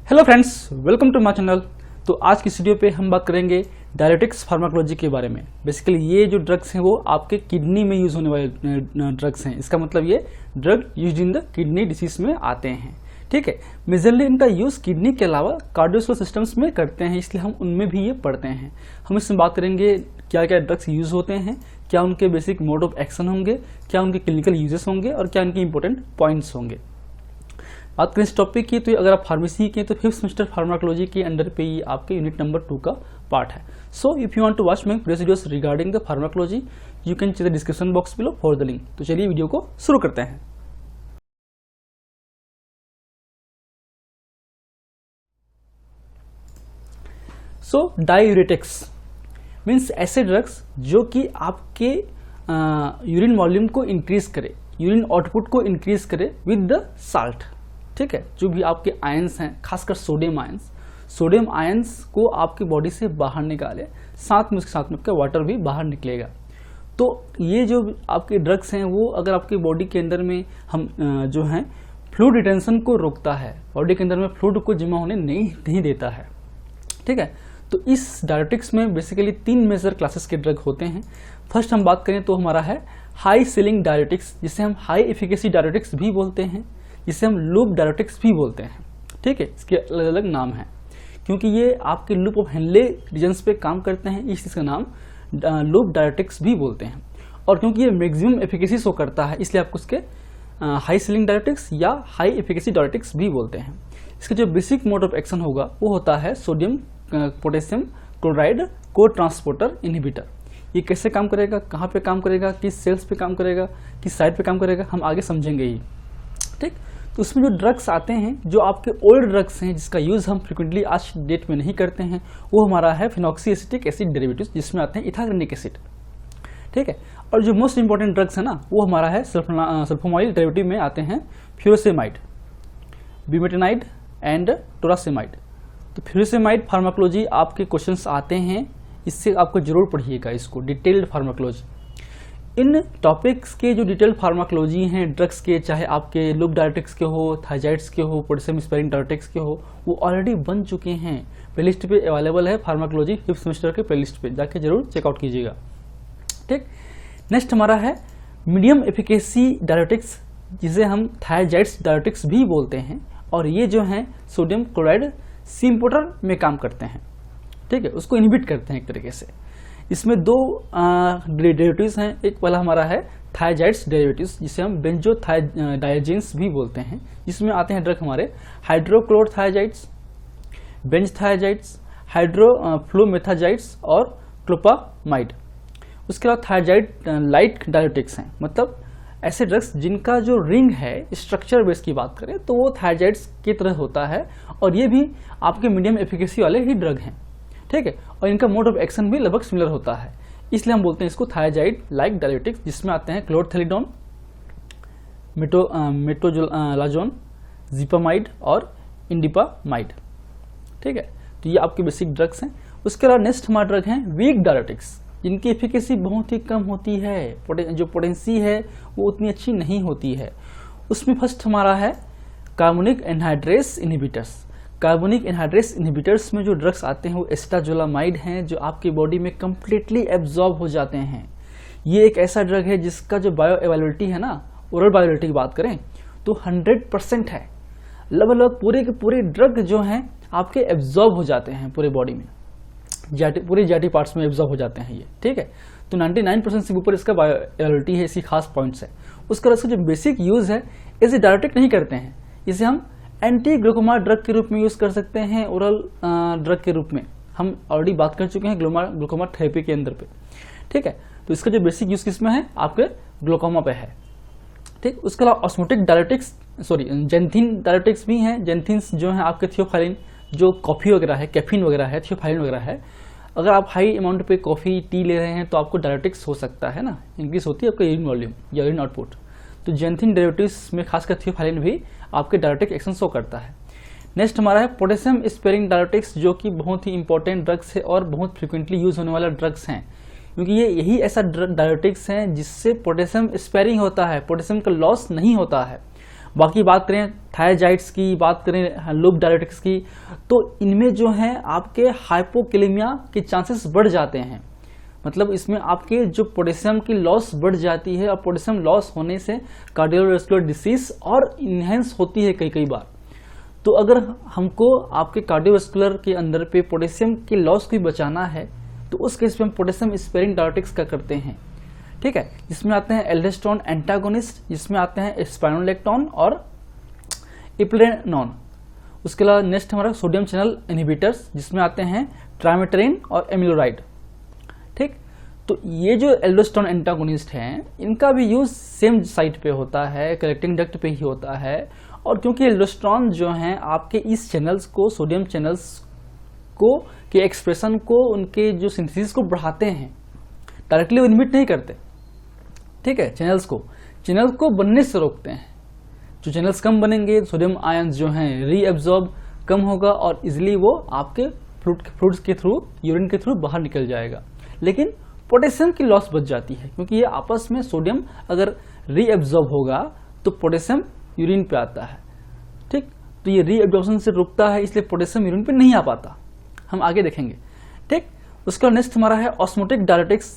Hello friends, welcome to my channel. तो आज की वीडियो पे हम बात करेंगे डायरेटिक्स फार्माकोलॉजी के बारे में। बेसिकली ये जो ड्रग्स हैं वो आपके किडनी में यूज होने वाले ड्रग्स हैं। इसका मतलब ये drug use in the kidney disease में आते हैं। ठीक है, मेजरली इनका यूज किडनी के अलावा कार्डियोवास्कुलर सिस्टम्स में करते हैं, इसलिए हम उनमें भी ये पढ़ते हैं। हम इसमें बात करेंगे क्या क्या ड्रग्स यूज होते हैं, क्या उनके बेसिक मोड ऑफ एक्शन होंगे, क्या उनके क्लिनिकल यूजेस होंगे और क्या उनके इंपॉर्टेंट पॉइंट्स होंगे। बात करें इस टॉपिक की, तो अगर आप फार्मेसी के तो 5th सेमेस्टर फार्माकोलॉजी के अंडर पे ये आपके यूनिट नंबर 2 का पार्ट है। So if you want to watch my previous videos regarding the pharmacology you can check the description box below for the link. तो चलिए वीडियो को शुरू करते हैं। सो डायूरेटिक्स मीन्स ऐसे ड्रग्स जो कि आपके यूरिन वॉल्यूम को इंक्रीज करे, यूरिन आउटपुट को इंक्रीज करे विद द साल्ट। ठीक है, जो भी आपके आयंस हैं, खासकर सोडियम आयंस को आपकी बॉडी से बाहर निकाले, साथ में उसके साथ में आपका वाटर भी बाहर निकलेगा। तो ये जो आपके ड्रग्स हैं वो अगर आपकी बॉडी के अंदर में हम जो है फ्लूइड रिटेंशन को रोकता है, बॉडी के अंदर में फ्लूइड को जमा होने नहीं देता है। ठीक है, तो इस डायरेटिक्स में बेसिकली 3 मेजर क्लासेस के ड्रग होते हैं। फर्स्ट हम बात करें तो हमारा है हाई सीलिंग डायरेटिक्स, जिसे हम हाई एफिकेसी डायरेटिक्स भी बोलते हैं, जिसे हम लूप डायरेटिक्स भी बोलते हैं। ठीक है, इसके अलग अलग नाम हैं क्योंकि ये आपके लूप ऑफ हेनले रीजन्स पे काम करते हैं, इस चीज़ का नाम लूप डायरेटिक्स भी बोलते हैं। और क्योंकि ये मैक्सिमम एफिकेसी शो करता है इसलिए आपको इसके हाई सीलिंग डायरेटिक्स या हाई एफिकेसी डायरेटिक्स भी बोलते हैं। इसका जो बेसिक मोड ऑफ एक्शन होगा वो होता है सोडियम पोटेशियम क्लोराइड को ट्रांसपोर्टर इनहिबिटर। ये कैसे काम करेगा, कहाँ पे काम करेगा, किस सेल्स पे काम करेगा, किस साइड पे काम करेगा, हम आगे समझेंगे ही। ठीक, तो उसमें जो ड्रग्स आते हैं जो आपके ओल्ड ड्रग्स हैं जिसका यूज़ हम फ्रिक्वेंटली आज डेट में नहीं करते हैं, वो हमारा है फिनॉक्सीएसिटिक एसिड डेरिवेटिव्स, जिसमें आते हैं इथाग्रेनिक एसिड। ठीक है, और जो मोस्ट इंपॉर्टेंट ड्रग्स है ना वो हमारा है सल्फोनाइल डेरिवेटिव में आते हैं फ्यूरोसेमाइड, ब्यूमेटेनाइड एंड टोरासेमाइड। तो फ्यूरोसेमाइड फार्माकोलॉजी आपके क्वेश्चंस आते हैं, इससे आपको जरूर पढ़िएगा इसको, डिटेल्ड फार्माकोलॉजी। इन टॉपिक्स के जो डिटेल्ड फार्माकोलॉजी हैं ड्रग्स के, चाहे आपके लूप डायरेटिक्स के हो, थायजाइड्स के हो, पोटेशियम स्पेरिंग डायरेटिक्स के हो, वो ऑलरेडी बन चुके हैं, प्लेलिस्ट पे अवेलेबल है फार्माकोलॉजी 5th सेमेस्टर के प्लेलिस्ट पे जाके जरूर चेकआउट कीजिएगा। ठीक, नेक्स्ट हमारा है मीडियम एफिकेसी डायरेटिक्स, जिसे हम थायजाइड्स डायरेटिक्स भी बोलते हैं, और ये जो है सोडियम क्लोराइड सिम्पोटर में काम करते हैं। ठीक है, उसको इनहिबिट करते हैं एक तरीके से। इसमें 2 डेरिवेटिव्स हैं, एक वाला हमारा है थायजाइड्स डेरिवेटिव्स, जिसे हम बेंजोथायडाइजेंस भी बोलते हैं, जिसमें आते हैं ड्रग हमारे हाइड्रोक्लोरथायजाइड्स, बेंजथायजाइड्स, हाइड्रोफ्लोमेथाजाइड्स और क्लोपामाइड। उसके अलावा थायजाइड लाइट डायरेटिक्स हैं, मतलब ऐसे ड्रग्स जिनका जो रिंग है स्ट्रक्चर बेस की बात करें तो वो थायजाइड्स की तरह होता है, और ये भी आपके मीडियम एफिकेसी वाले ही ड्रग हैं। ठीक है, और इनका मोड ऑफ एक्शन भी लगभग सिमिलर होता है, इसलिए हम बोलते हैं इसको थायजाइड लाइक डायरेटिक्स, जिसमें आते हैं क्लोरथेलिडोन, मेटोजोलाजोन, जिपामाइड और इंडिपामाइड। ठीक है, तो ये आपके बेसिक ड्रग्स हैं। उसके अलावा नेक्स्ट हमारा ड्रग हैं वीक डायरेटिक्स, जिनकी एफिकेसी बहुत ही कम होती है, जो पोटेंसी है वो उतनी अच्छी नहीं होती है। उसमें फर्स्ट हमारा है carbonic anhydrase inhibitors. Carbonic anhydrase inhibitors में जो ड्रग्स आते हैं वो एस्टाजोलामाइड हैं, जो आपकी बॉडी में कम्प्लीटली एब्जॉर्ब हो जाते हैं। ये एक ऐसा ड्रग है जिसका जो बायो अवेलेबिलिटी है ना, ओरल बायोअवेलेबिलिटी की बात करें तो 100% है। लगभग पूरे के पूरे ड्रग जो हैं आपके एब्जॉर्ब हो जाते हैं पूरे बॉडी में, पूरे जैटी पार्ट्स में एब्जॉर्ब हो जाते हैं ये। ठीक है, तो 99% से ऊपर इसका बायो अवेलेबिलिटी है, इसी खास पॉइंट्स है। उसका जो बेसिक यूज है, इसे डायरेक्ट नहीं करते हैं, इसे हम एंटी ग्लूकोमा ड्रग के रूप में यूज कर सकते हैं, ओरल ड्रग के रूप में हम ऑलरेडी बात कर चुके हैं ग्लूकोमा थेरेपी के अंदर पे। ठीक है, तो इसका जो बेसिक यूज किसमें है, आपके ग्लूकोमा पे है। ठीक, उसके अलावा ऑस्मोटिक डायरेटिक्स, जेंथिन डायरेटिक्स भी हैं। जेंथिन्स जो है आपके थियोफाइलिन, जो कॉफी वगैरह है, कैफीन वगैरह है, थियोफाइलिन वगैरह है, अगर आप हाई अमाउंट पे कॉफी टी ले रहे हैं तो आपको डायरेटिक्स हो सकता है ना, इंक्रीज होती है आपका यूरिन वॉल्यूम या यूरिन आउटपुट। तो जेंथिन डेरिवेटिव्स में खासकर थियोफाइलिन भी आपके डायरेटिक एक्शन शो करता है। नेक्स्ट हमारा है पोटेशियम स्पेरिंग डायरेटिक्स, जो कि बहुत ही इंपॉर्टेंट ड्रग्स है और बहुत फ्रिक्वेंटली यूज होने वाला ड्रग्स हैं, क्योंकि ये यही ऐसा डायरेटिक्स है जिससे पोटेशियम स्पेरिंग होता है, पोटेशियम का लॉस नहीं होता है। बाकी बात करें थायराइड्स की, बात करें लूप डायरेटिक्स की, तो इनमें जो है आपके हाइपोकैलेमिया के चांसेस बढ़ जाते हैं। मतलब इसमें आपके जो पोटेशियम की लॉस बढ़ जाती है और पोटेशियम लॉस होने से कार्डियोवास्कुलर डिसीज और इनहेंस होती है कई बार। तो अगर हमको आपके कार्डियोवास्कुलर के अंदर पे पोटेशियम की लॉस को बचाना है तो उस केस में हम पोटेशियम स्पेयरिंग डायरेटिक्स का करते हैं, ठीक है, जिसमें आते हैं एल्डोस्टेरोन एंटागोनिस्ट, जिसमें आते हैं स्पाइरोलेक्टोन और इप्लेनॉन। उसके अलावा नेक्स्ट हमारा सोडियम चैनल इनहिबिटर्स, जिसमें आते हैं ट्राइमेटेरिन और एमिलोराइड, ठीक। तो ये जो एल्डोस्टेरोन एंटागोनिस्ट हैं इनका भी यूज सेम साइट पे होता है, कलेक्टिंग डक्ट पे ही होता है। और क्योंकि एल्डोस्टेरोन जो हैं आपके इस चैनल्स को, सोडियम चैनल्स को के एक्सप्रेशन को, उनके जो सिंथेसिस को बढ़ाते हैं, डायरेक्टली वो इनहिबिट नहीं करते, ठीक है, चैनल्स को बनने से रोकते हैं। जो चैनल्स कम बनेंगे सोडियम आयंस जो हैं रीएब्जॉर्ब कम होगा और इजिली वो आपके फ्लूइड्स के थ्रू, यूरिन के थ्रू बाहर निकल जाएगा। लेकिन पोटेशियम की लॉस बच जाती है क्योंकि ये आपस में सोडियम अगर रीएब्जॉर्ब होगा तो पोटेशियम यूरिन पे आता है, ठीक। तो ये रीएब्जॉर्प्शन से रुकता है, इसलिए पोटेशियम यूरिन पे नहीं आ पाता। हम आगे देखेंगे, ठीक। उसका नेक्स्ट हमारा है ऑस्मोटिक डायरेटिक्स,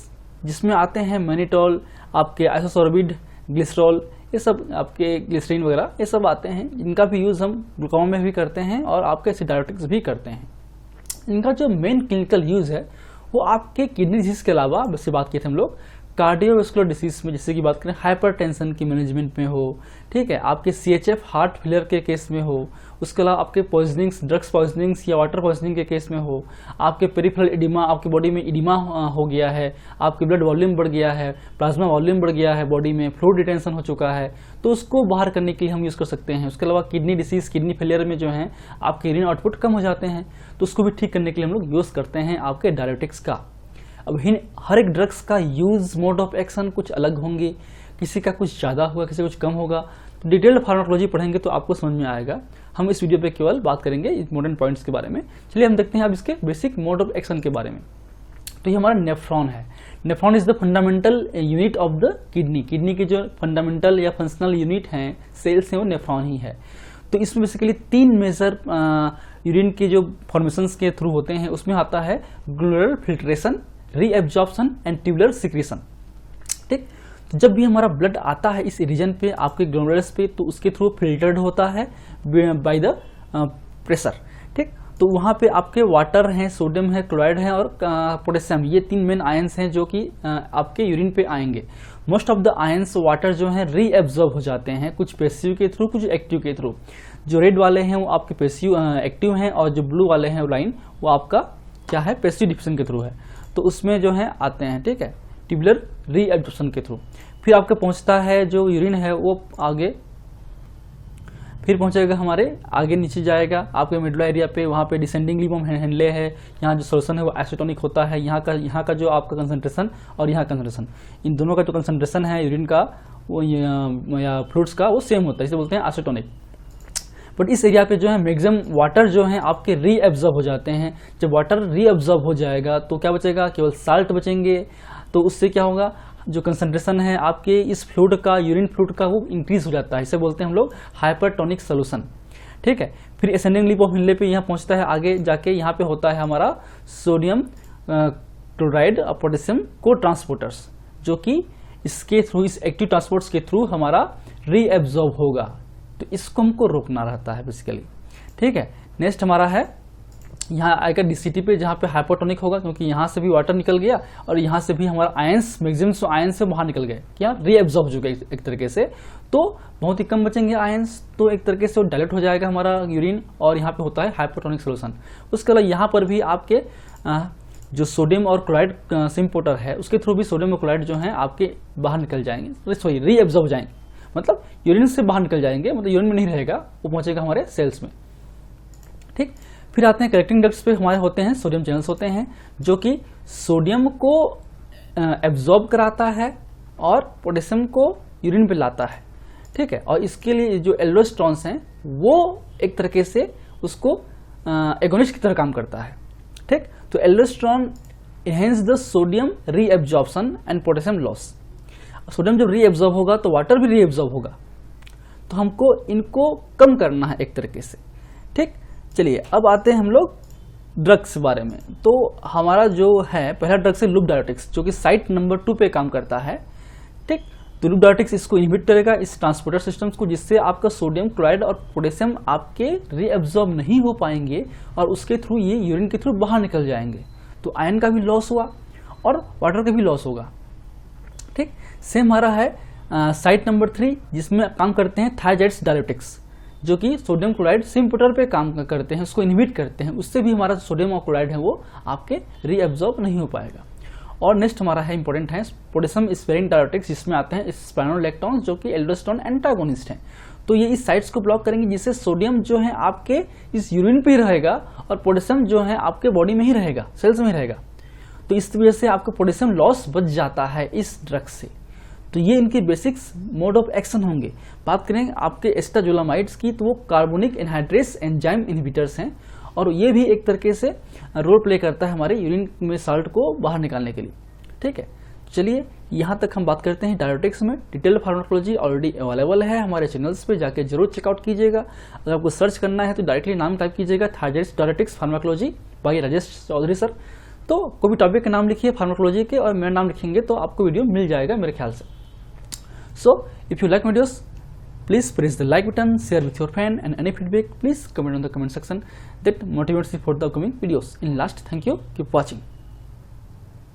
जिसमें आते हैं मैनिटोल, आपके आइसोसोर्बिड, ग्लिसरॉल, ये सब आपके ग्लिसरीन वगैरह ये सब आते हैं, जिनका भी यूज हम ग्लूकामा में भी करते हैं और आपके एसिड डायरेटिक्स भी करते हैं। इनका जो मेन क्लिनिकल यूज है वो आपके किडनी डिजीज के अलावा, वैसे बात किए थे हम लोग कार्डियोवास्कुलर डिसीज में, जैसे कि बात करें हाइपरटेंशन की मैनेजमेंट में हो, ठीक है, आपके CHF हार्ट फेलियर के केस में हो, उसके अलावा आपके पॉइजनिंग्स, ड्रग्स पॉइजनिंग्स या वाटर पॉइजनिंग के केस में हो, आपके पेरिफेरल एडिमा, आपकी बॉडी में एडिमा हो गया है, आपके ब्लड वॉल्यूम बढ़ गया है, प्लाज्मा वॉल्यूम बढ़ गया है, बॉडी में फ्लूइड रिटेंशन हो चुका है, तो उसको बाहर करने के लिए हम यूज़ कर सकते हैं। उसके अलावा किडनी डिसीज, किडनी फेलियर में जो है आपके यूरिन आउटपुट कम हो जाते हैं, तो उसको भी ठीक करने के लिए हम लोग यूज़ करते हैं आपके डायरेटिक्स का। अब हर एक ड्रग्स का यूज मोड ऑफ एक्शन कुछ अलग होंगे, किसी का कुछ ज़्यादा होगा, किसी का कुछ कम होगा। तो डिटेल्ड फार्माकोलॉजी पढ़ेंगे तो आपको समझ में आएगा। हम इस वीडियो पे केवल बात करेंगे इंपॉर्टेंट पॉइंट्स के बारे में। चलिए हम देखते हैं अब इसके बेसिक मोड ऑफ एक्शन के बारे में। तो ये हमारा नेफ्रॉन है। Nephron is the fundamental unit of the kidney. Kidney के जो फंडामेंटल या फंक्शनल यूनिट हैं, सेल्स हैं, वो नेफ्रॉन ही है। तो इसमें बेसिकली 3 मेजर यूरिन के जो फॉर्मेशंस के थ्रू होते हैं, उसमें आता है glomerular filtration, reabsorption and tubular secretion, ठीक। तो जब भी हमारा ब्लड आता है इस रीजन पे, आपके ग्लोमेरुलस पे, तो उसके थ्रू फिल्टर्ड होता है बाय द प्रेशर, ठीक। तो वहाँ पे आपके वाटर हैं, सोडियम है, क्लोराइड है और पोटेशियम, ये 3 मेन आयंस हैं जो कि आपके यूरिन पे आएंगे। Most of the ions water जो है रीएब्जॉर्ब हो जाते हैं, कुछ पैसिव के थ्रू, कुछ एक्टिव के थ्रू। जो रेड वाले हैं वो आपके पैसिव एक्टिव हैं और जो ब्लू वाले हैं वो लाइन, वो आपका क्या है, पैसिव डिफ्यूजन के थ्रू है। तो उसमें जो है आते हैं, ठीक है, ट्यूबुलर रीएब्जॉर्प्शन के थ्रू। फिर आपका पहुंचता है जो यूरिन है वो आगे, फिर पहुंचेगा हमारे आगे, नीचे जाएगा आपके मिडल एरिया पे, वहाँ पे डिसेंडिंग लिबम हैंडले है। यहाँ जो सोल्यूशन है वो एसिटोनिक होता है। यहाँ का जो आपका कंसंट्रेशन और यहाँ कंसंट्रेशन, इन दोनों का जो कंसंट्रेशन है यूरिन का वो या फ्लूइड्स का, वो सेम होता है, इसे बोलते हैं एसिटोनिक। बट इस एरिया पे जो है मैक्सिमम वाटर जो है आपके रीएब्जॉर्ब हो जाते हैं। जब वाटर रीएब्जॉर्ब हो जाएगा तो क्या बचेगा, केवल साल्ट बचेंगे। तो उससे क्या होगा, जो कंसंट्रेशन है आपके इस फ्लूइड का, यूरिन फ्लूइड का, वो इंक्रीज हो जाता है। इसे बोलते हैं हम लोग हाइपरटोनिक सोल्यूशन, ठीक है। फिर असेंडिंग लिप ऑफ हिनले पे यहाँ पहुँचता है, आगे जाके यहाँ पे होता है हमारा सोडियम क्लोराइड और पोटेशियम को ट्रांसपोर्टर्स, जो कि इसके थ्रू, इस एक्टिव ट्रांसपोर्ट्स के थ्रू हमारा रीएब्जॉर्ब होगा। तो इसको हमको रोकना रहता है बेसिकली, ठीक है। नेक्स्ट हमारा है यहाँ आएगा DCT पे, जहाँ पे हाइपोटोनिक होगा, क्योंकि यहाँ से भी वाटर निकल गया और यहाँ से भी हमारा आयंस, मैक्सिमम आयंस से बाहर निकल गए, क्या रीएब्जॉर्ब हो चुका है एक तरीके से। तो बहुत ही कम बचेंगे आयंस, तो एक तरीके से वो डायलेट हो जाएगा हमारा यूरिन और यहाँ पे होता है हाइपोटोनिक सोल्यूशन। उसके अलावा यहाँ पर भी आपके जो सोडियम और क्लोराइड सिम्पोर्टर है, उसके थ्रू भी सोडियम और क्लोराइड जो है आपके बाहर निकल जाएंगे, सॉरी रीएब्जॉर्ब हो जाएंगे, मतलब यूरिन से बाहर निकल जाएंगे, मतलब यूरिन में नहीं रहेगा, वो पहुंचेगा हमारे सेल्स में, ठीक। फिर आते हैं कलेक्टिंग डक्ट्स पे, हमारे होते हैं सोडियम चैनल्स होते हैं, जो कि सोडियम को एब्जॉर्ब कराता है और पोटेशियम को यूरिन पे लाता है, ठीक है। और इसके लिए जो एल्डोस्टेरोन्स हैं वो एक तरीके से उसको एगोनिस्ट की तरह काम करता है, ठीक। तो aldosterone enhance the sodium reabsorption and potassium loss. Sodium जब रीएब्जॉर्ब होगा तो वाटर भी रीएब्जॉर्ब होगा, तो हमको इनको कम करना है एक तरीके से। ठीक, चलिए अब आते हैं हम लोग ड्रग्स बारे में। तो हमारा जो है पहला ड्रग्स है लूप डायोटिक्स, जो कि साइट नंबर 2 पे काम करता है। ठीक, तो लूप डायोटिक्स इसको इनहिबिट करेगा इस ट्रांसपोर्टर सिस्टम्स को, जिससे आपका सोडियम क्लोराइड और पोटेशियम आपके रीअब्जॉर्ब नहीं हो पाएंगे और उसके थ्रू ये यूरिन के थ्रू बाहर निकल जाएंगे। तो आयरन का भी लॉस हुआ और वाटर का भी लॉस होगा। ठीक, सेम हमारा है साइट नंबर 3, जिसमें काम करते हैं थायजाइड्स डायोटिक्स, जो कि सोडियम क्लोराइड सिम्पोटर पे काम करते हैं, उसको इनहिबिट करते हैं। उससे भी हमारा सोडियम और क्लोराइड है वो आपके रीअब्जॉर्ब नहीं हो पाएगा। और नेक्स्ट हमारा है इंपॉर्टेंट है पोटेशियम स्पेरिंग डायोटिक्स, जिसमें आते हैं स्पाइनोलेक्टोन्स, जो कि एल्डोस्टेरोन एंटागोनिस्ट हैं। तो ये इस साइट्स को ब्लॉक करेंगे, जिससे सोडियम जो है आपके इस यूरिन पे ही रहेगा और पोटेशियम जो है आपके बॉडी में ही रहेगा, सेल्स में ही रहेगा। तो इस वजह से आपका पोटेशियम लॉस बच जाता है इस ड्रग से। तो ये इनके बेसिक्स मोड ऑफ एक्शन होंगे। बात करें आपके एस्टाजोलामाइड्स की, तो वो कार्बोनिक एनहाइड्रेस एंजाइम इनहिबिटर्स हैं और ये भी एक तरीके से रोल प्ले करता है हमारे यूरिन में साल्ट को बाहर निकालने के लिए। ठीक है, चलिए यहाँ तक हम बात करते हैं डायोटिक्स में। डिटेल्ड फार्माकोलॉजी ऑलरेडी अवेलेबल है हमारे चैनल्स पे, जाके जरूर चेकआउट कीजिएगा। अगर आपको सर्च करना है तो डायरेक्टली नाम टाइप कीजिएगा thiazides diuretics pharmacology by Rajesh Chaudhary sir. तो कोई भी टॉपिक का नाम लिखिए फार्माकोलॉजी के और मेरा नाम लिखेंगे तो आपको वीडियो मिल जाएगा मेरे ख्याल से। So, if you like videos, please press the like button, share with your friend, and any feedback, please comment on the comment section. That motivates me for the upcoming videos. In last, thank you. Keep watching.